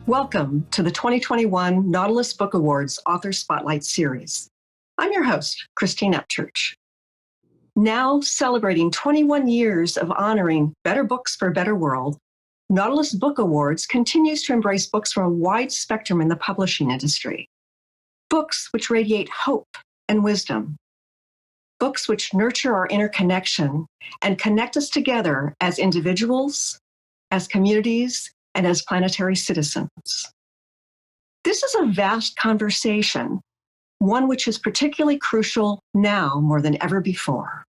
Welcome to the 2021 Nautilus Book Awards Author Spotlight Series. I'm your host, Christine Upchurch. Now celebrating 21 years of honoring better books for a better world, Nautilus Book Awards continues to embrace books from a wide spectrum in the publishing industry. Books which radiate hope and wisdom. Books which nurture our interconnection and connect us together as individuals, as communities, and as planetary citizens. This is a vast conversation, one which is particularly crucial now more than ever before.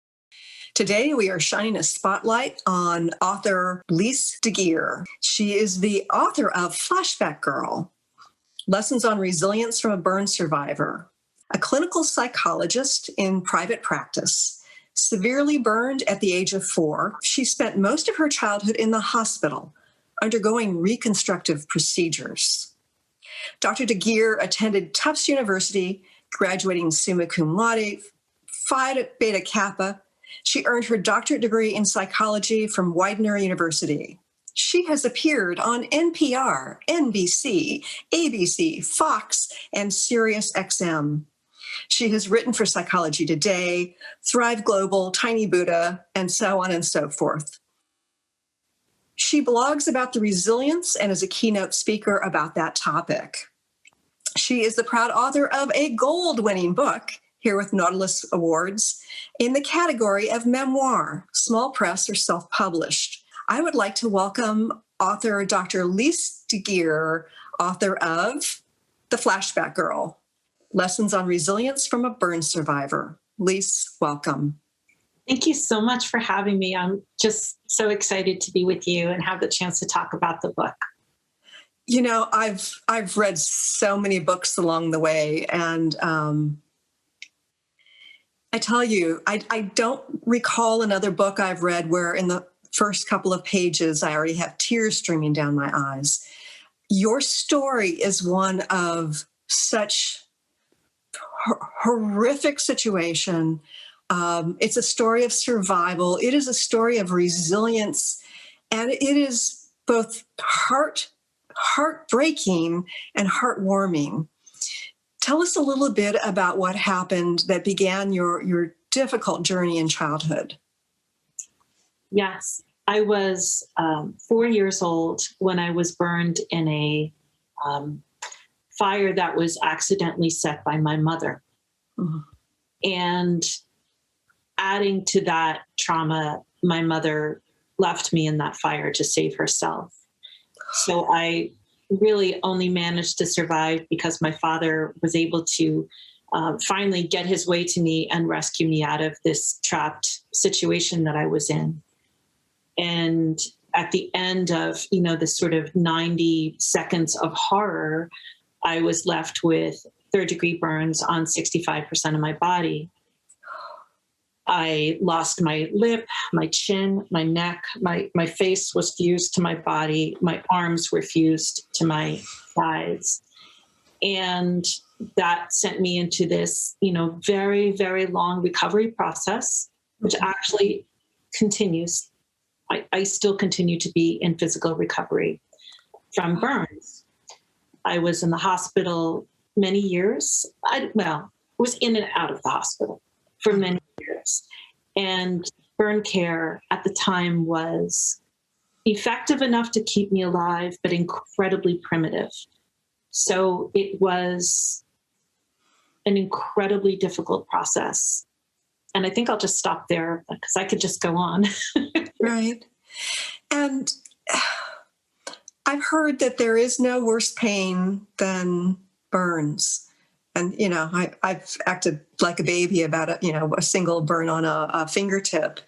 Today, we are shining a spotlight on author Lise Deguire. She is the author of Flashback Girl, Lessons on Resilience from a Burn Survivor, a clinical psychologist in private practice. Severely burned at the age of 4, she spent most of her childhood in the hospital, undergoing reconstructive procedures. Dr. Deguire attended Tufts University, graduating summa cum laude, Phi Beta Kappa. She earned her doctorate degree in psychology from Widener University. She has appeared on NPR, NBC, ABC, Fox, and Sirius XM. She has written for Psychology Today, Thrive Global, Tiny Buddha, and so on and so forth. She blogs about the resilience and is a keynote speaker about that topic. She is the proud author of a gold-winning book here with Nautilus Awards in the category of memoir, small press, or self-published. I would like to welcome author Dr. Lise Deguire, author of The Flashback Girl, Lessons on Resilience from a Burn Survivor. Lise, welcome. Thank you so much for having me. I'm just so excited to be with you and have the chance to talk about the book. You know, I've read so many books along the way, and I tell you, I don't recall another book I've read where in the first couple of pages I already have tears streaming down my eyes. Your story is one of such horrific situation. It's a story of survival. It is a story of resilience, and it is both heartbreaking and heartwarming. Tell us a little bit about what happened that began your difficult journey in childhood. Yes, I was 4 years old when I was burned in a fire that was accidentally set by my mother. Mm-hmm. And adding to that trauma, my mother left me in that fire to save herself. So I really only managed to survive because my father was able to finally get his way to me and rescue me out of this trapped situation that I was in. And at the end of, this sort of 90 seconds of horror, I was left with third-degree burns on 65% of my body. I lost my lip, my chin, my neck, my face was fused to my body, my arms were fused to my thighs. And that sent me into this, very, very long recovery process, which actually continues. I still continue to be in physical recovery from burns. I was in the hospital many years. Was in and out of the hospital for many years. And burn care at the time was effective enough to keep me alive, but incredibly primitive. So it was an incredibly difficult process. And I think I'll just stop there because I could just go on. Right. And I've heard that there is no worse pain than burns. And, I've acted like a baby about a single burn on a fingertip.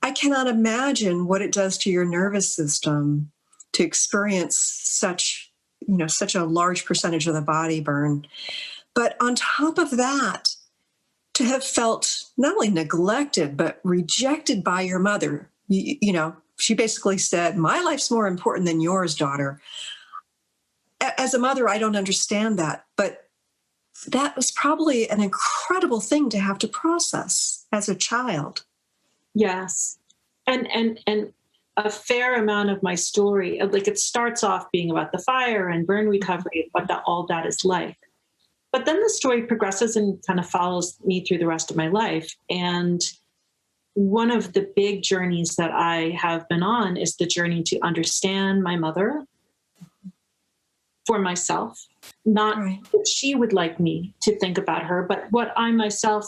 I cannot imagine what it does to your nervous system to experience such a large percentage of the body burn. But on top of that, to have felt not only neglected, but rejected by your mother, she basically said, "My life's more important than yours, daughter." As a mother, I don't understand that, but that was probably an incredible thing to have to process as a child. Yes. And a fair amount of my story, like it starts off being about the fire and burn recovery, what all that is like. But then the story progresses and kind of follows me through the rest of my life. And one of the big journeys that I have been on is the journey to understand my mother for myself, not what she would like me to think about her, but what I myself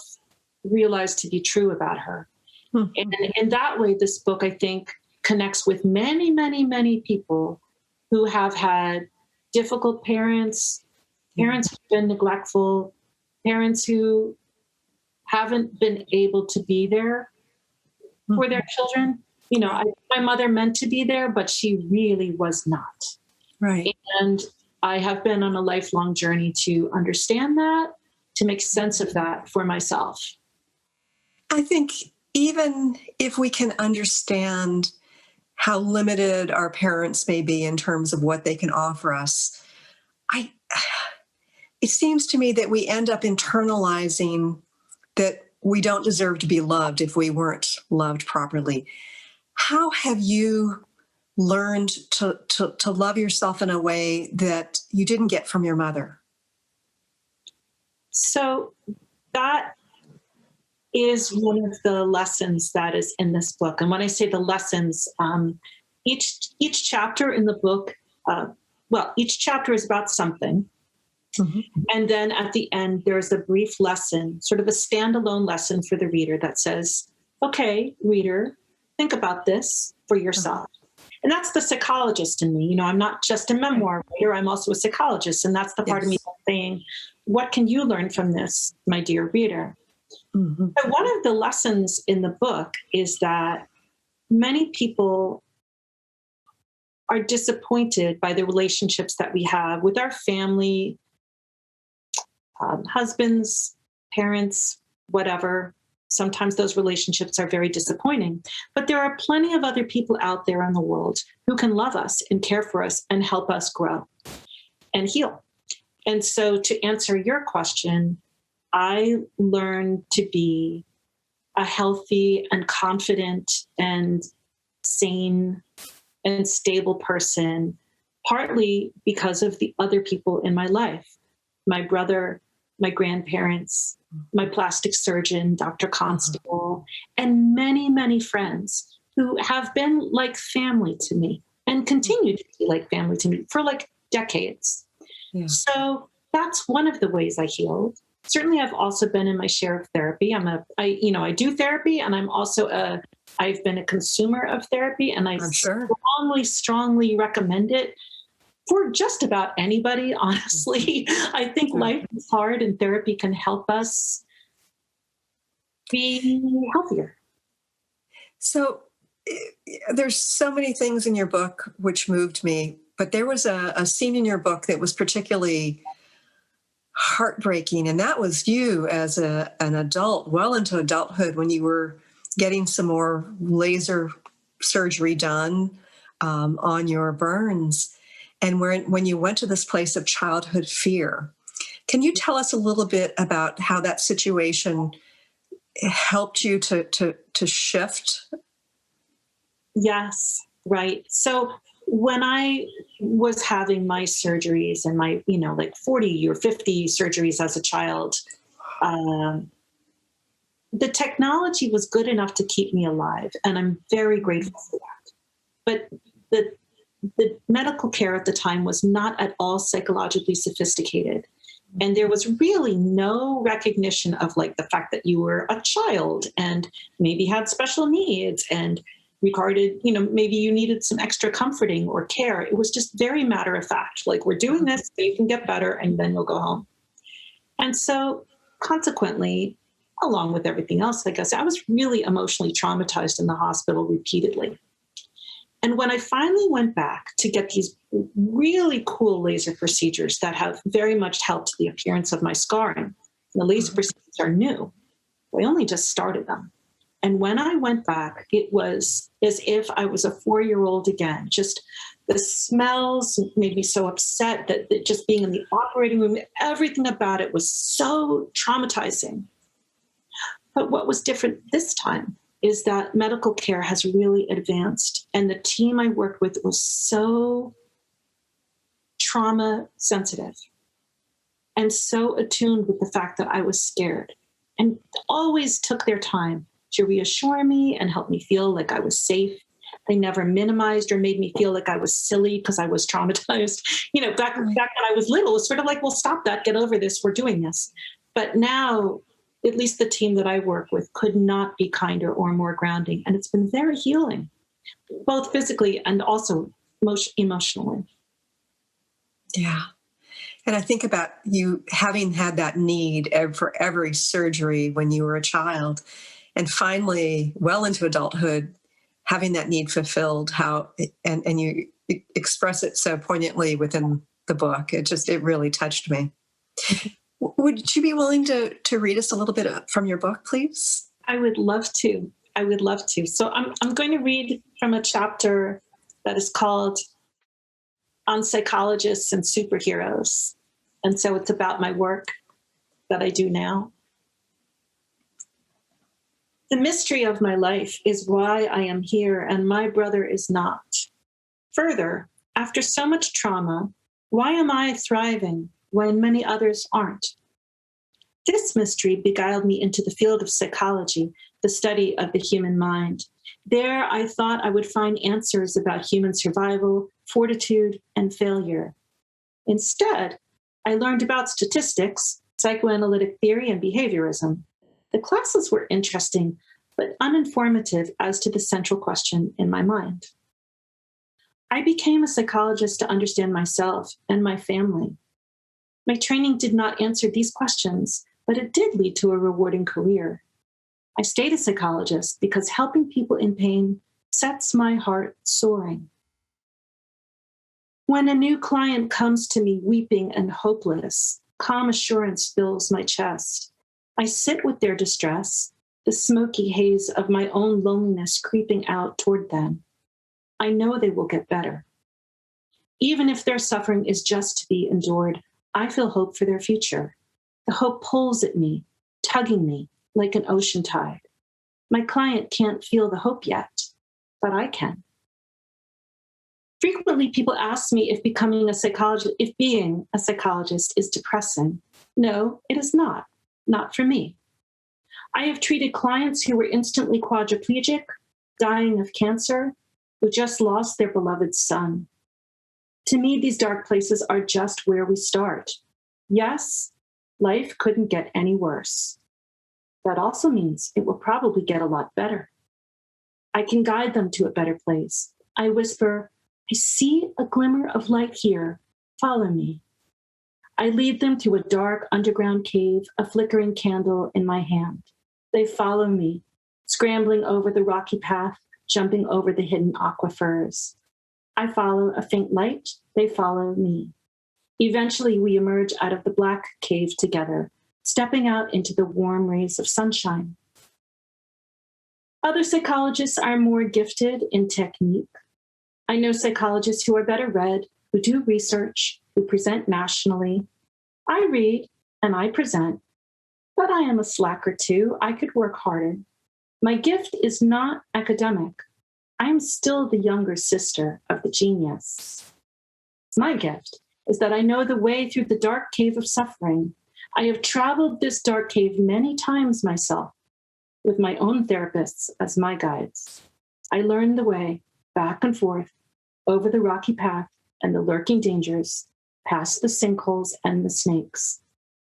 realized to be true about her. And in that way, this book, I think, connects with many, many, many people who have had difficult parents, parents who've been neglectful, parents who haven't been able to be there for their children. You know, my mother meant to be there, but she really was not. Right. And I have been on a lifelong journey to understand that, to make sense of that for myself. I think even if we can understand how limited our parents may be in terms of what they can offer us, it seems to me that we end up internalizing that we don't deserve to be loved if we weren't loved properly. How have you learned to love yourself in a way that you didn't get from your mother? So that is one of the lessons that is in this book. And when I say the lessons, each chapter in the book, each chapter is about something. Mm-hmm. And then at the end, there's a brief lesson, sort of a standalone lesson for the reader that says, okay, reader, think about this for yourself. And that's the psychologist in me. You know, I'm not just a memoir writer, I'm also a psychologist. And that's the part of me that's saying, what can you learn from this, my dear reader? Mm-hmm. So one of the lessons in the book is that many people are disappointed by the relationships that we have with our family, husbands, parents, whatever. Sometimes those relationships are very disappointing. But there are plenty of other people out there in the world who can love us and care for us and help us grow and heal. And so to answer your question, I learned to be a healthy and confident and sane and stable person, partly because of the other people in my life, my brother, my grandparents, my plastic surgeon, Dr. Constable, and many, many friends who have been like family to me and continue to be like family to me for like decades. Yeah. So that's one of the ways I healed. Certainly, I've also been in my share of therapy. I do therapy, and I've been a consumer of therapy, and I strongly recommend it for just about anybody, honestly. I think life is hard, and therapy can help us be healthier. So there's so many things in your book which moved me, but there was a scene in your book that was particularly heartbreaking, and that was you as an adult, well into adulthood, when you were getting some more laser surgery done on your burns, and when you went to this place of childhood fear. Can you tell us a little bit about how that situation helped you to shift? Yes, right. So when I was having my surgeries and my, 40 or 50 surgeries as a child, the technology was good enough to keep me alive. And I'm very grateful for that. But the medical care at the time was not at all psychologically sophisticated. And there was really no recognition of like the fact that you were a child and maybe had special needs and regarded, maybe you needed some extra comforting or care. It was just very matter of fact, like we're doing this so you can get better and then you'll go home. And so consequently, along with everything else, I guess, I was really emotionally traumatized in the hospital repeatedly. And when I finally went back to get these really cool laser procedures that have very much helped the appearance of my scarring, the laser procedures are new. I only just started them. And when I went back, it was as if I was a 4-year-old again. Just the smells made me so upset that just being in the operating room, everything about it was so traumatizing. But what was different this time is that medical care has really advanced, and the team I worked with was so trauma sensitive and so attuned with the fact that I was scared, and always took their time to reassure me and help me feel like I was safe. They never minimized or made me feel like I was silly because I was traumatized. Back when I was little, it was sort of like, well, stop that, get over this, we're doing this. But now, at least the team that I work with could not be kinder or more grounding. And it's been very healing, both physically and also emotionally. Yeah. And I think about you having had that need for every surgery when you were a child, and finally, well into adulthood, having that need fulfilled, and you express it so poignantly within the book. It really touched me. Would you be willing to read us a little bit from your book, please? I would love to. So I'm going to read from a chapter that is called On Psychologists and Superheroes. And so it's about my work that I do now. The mystery of my life is why I am here and my brother is not. Further, after so much trauma, why am I thriving when many others aren't? This mystery beguiled me into the field of psychology, the study of the human mind. There, I thought I would find answers about human survival, fortitude, and failure. Instead, I learned about statistics, psychoanalytic theory, and behaviorism. The classes were interesting, but uninformative as to the central question in my mind. I became a psychologist to understand myself and my family. My training did not answer these questions, but it did lead to a rewarding career. I stayed a psychologist because helping people in pain sets my heart soaring. When a new client comes to me weeping and hopeless, calm assurance fills my chest. I sit with their distress, the smoky haze of my own loneliness creeping out toward them. I know they will get better. Even if their suffering is just to be endured, I feel hope for their future. The hope pulls at me, tugging me like an ocean tide. My client can't feel the hope yet, but I can. Frequently, people ask me if being a psychologist is depressing. No, it is not. Not for me. I have treated clients who were instantly quadriplegic, dying of cancer, who just lost their beloved son. To me, these dark places are just where we start. Yes, life couldn't get any worse. That also means it will probably get a lot better. I can guide them to a better place. I whisper, I see a glimmer of light here. Follow me. I lead them to a dark underground cave, a flickering candle in my hand. They follow me, scrambling over the rocky path, jumping over the hidden aquifers. I follow a faint light. They follow me. Eventually, we emerge out of the black cave together, stepping out into the warm rays of sunshine. Other psychologists are more gifted in technique. I know psychologists who are better read, who do research, who present nationally. I read and I present, but I am a slacker too. I could work harder. My gift is not academic. I am still the younger sister of the genius. My gift is that I know the way through the dark cave of suffering. I have traveled this dark cave many times myself, with my own therapists as my guides. I learned the way back and forth over the rocky path and the lurking dangers, past the sinkholes and the snakes.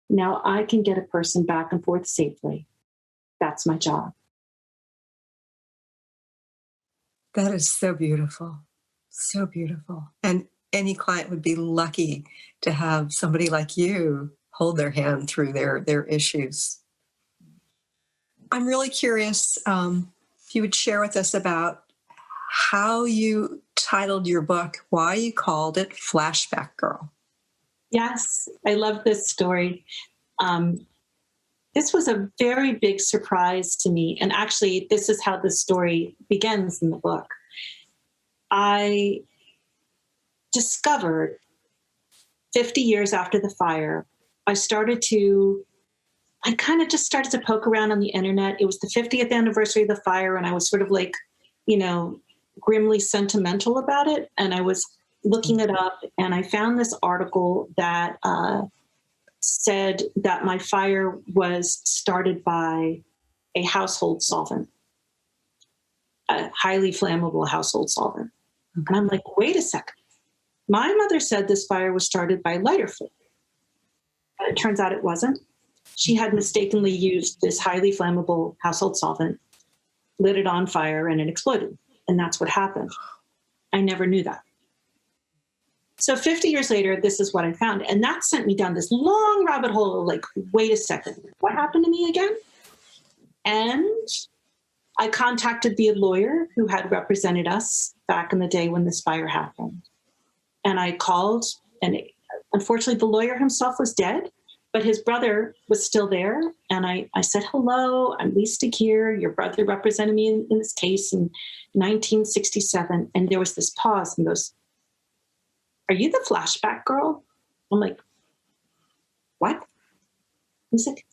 Now I can get a person back and forth safely. That's my job. That is so beautiful. So beautiful. And any client would be lucky to have somebody like you hold their hand through their issues. I'm really curious if you would share with us about how you titled your book, why you called it Flashback Girl. Yes, I love this story. This was a very big surprise to me. And actually, this is how the story begins in the book. I discovered 50 years after the fire, I started to I kind of just started to poke around on the internet. It was the 50th anniversary of the fire, and I was sort of like, grimly sentimental about it. And I was looking it up, and I found this article that said that my fire was started by a household solvent, a highly flammable household solvent. And I'm like, wait a second. My mother said this fire was started by lighter fluid. But it turns out it wasn't. She had mistakenly used this highly flammable household solvent, lit it on fire, and it exploded. And that's what happened. I never knew that. So 50 years later, this is what I found. And that sent me down this long rabbit hole of like, wait a second, what happened to me again? And I contacted the lawyer who had represented us back in the day when this fire happened. And I called, and unfortunately the lawyer himself was dead, but his brother was still there. And I said, hello, I'm Lise Deguire. Your brother represented me in this case in 1967. And there was this pause, and he goes, are you the Flashback girl? I'm like, what? He's like,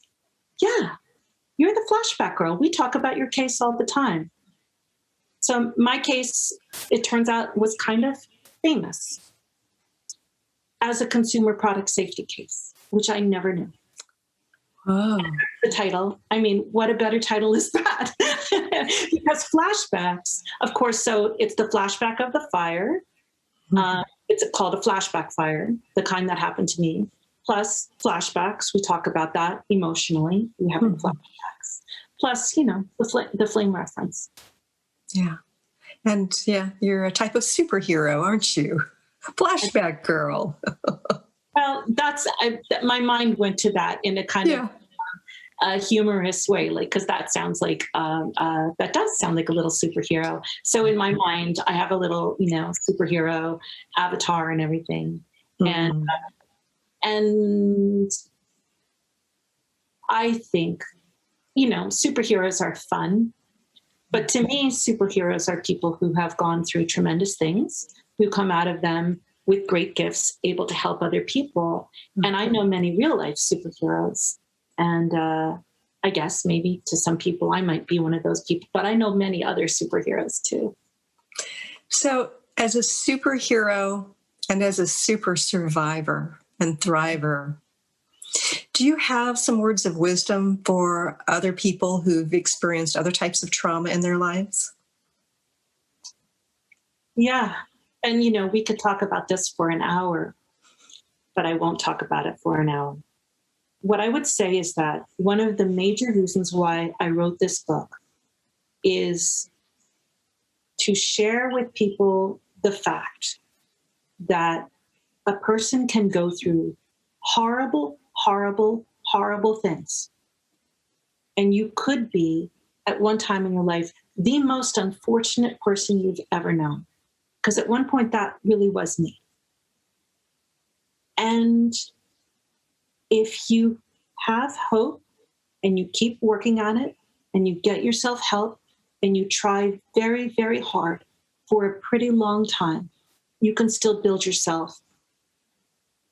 yeah, you're the Flashback girl. We talk about your case all the time. So my case, it turns out, was kind of famous as a consumer product safety case, which I never knew. Oh. The title, I mean, what a better title is that? Because flashbacks, of course, so it's the flashback of the fire. It's called a flashback fire, the kind that happened to me. Plus flashbacks, we talk about that emotionally. We have flashbacks. Plus, the flame reference. Yeah. And yeah, you're a type of superhero, aren't you? Flashback girl. Well, my mind went to that in a kind of a humorous way, like, because that sounds like that does sound like a little superhero. So in my mind, I have a little, superhero avatar and everything, and I think, superheroes are fun, but to me, superheroes are people who have gone through tremendous things, who come out of them with great gifts, able to help other people. And I know many real life superheroes. And I guess maybe to some people, I might be one of those people, but I know many other superheroes too. So as a superhero and as a super survivor and thriver, do you have some words of wisdom for other people who've experienced other types of trauma in their lives? Yeah. And, we could talk about this for an hour, but I won't talk about it for an hour. What I would say is that one of the major reasons why I wrote this book is to share with people the fact that a person can go through horrible, horrible, horrible things. And you could be, at one time in your life, the most unfortunate person you've ever known. Because at one point, that really was me. And if you have hope and you keep working on it and you get yourself help and you try very, very hard for a pretty long time, you can still build yourself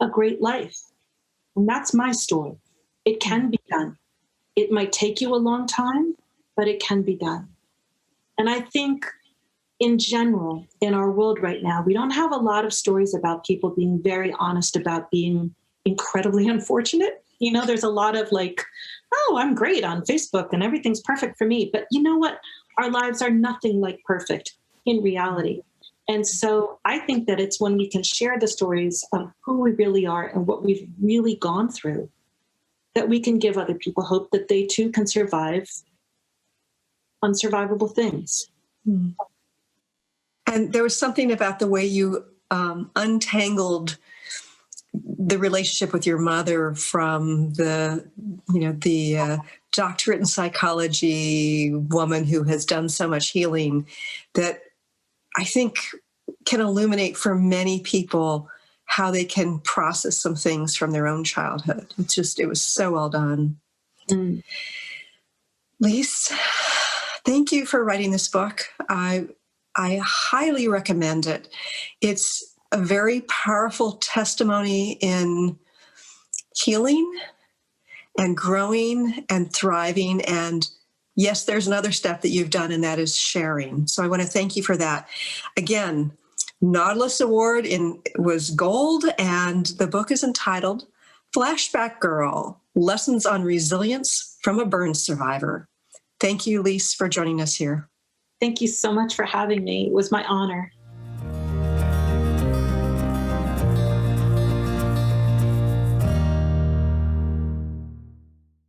a great life. And that's my story. It can be done. It might take you a long time, but it can be done. And I think in general, in our world right now, we don't have a lot of stories about people being very honest about being incredibly unfortunate. There's a lot of like, oh, I'm great on Facebook and everything's perfect for me. But you know what? Our lives are nothing like perfect in reality. And so I think that it's when we can share the stories of who we really are and what we've really gone through that we can give other people hope that they too can survive unsurvivable things. Mm. And there was something about the way you untangled the relationship with your mother from the doctorate in psychology woman who has done so much healing that I think can illuminate for many people how they can process some things from their own childhood. It was so well done. Mm. Lise, thank you for writing this book. I highly recommend it. It's a very powerful testimony in healing and growing and thriving. And yes, there's another step that you've done, and that is sharing. So I want to thank you for that. Again, Nautilus Award was gold, and the book is entitled Flashback Girl, Lessons on Resilience from a Burn Survivor. Thank you, Lise, for joining us here. Thank you so much for having me. It was my honor.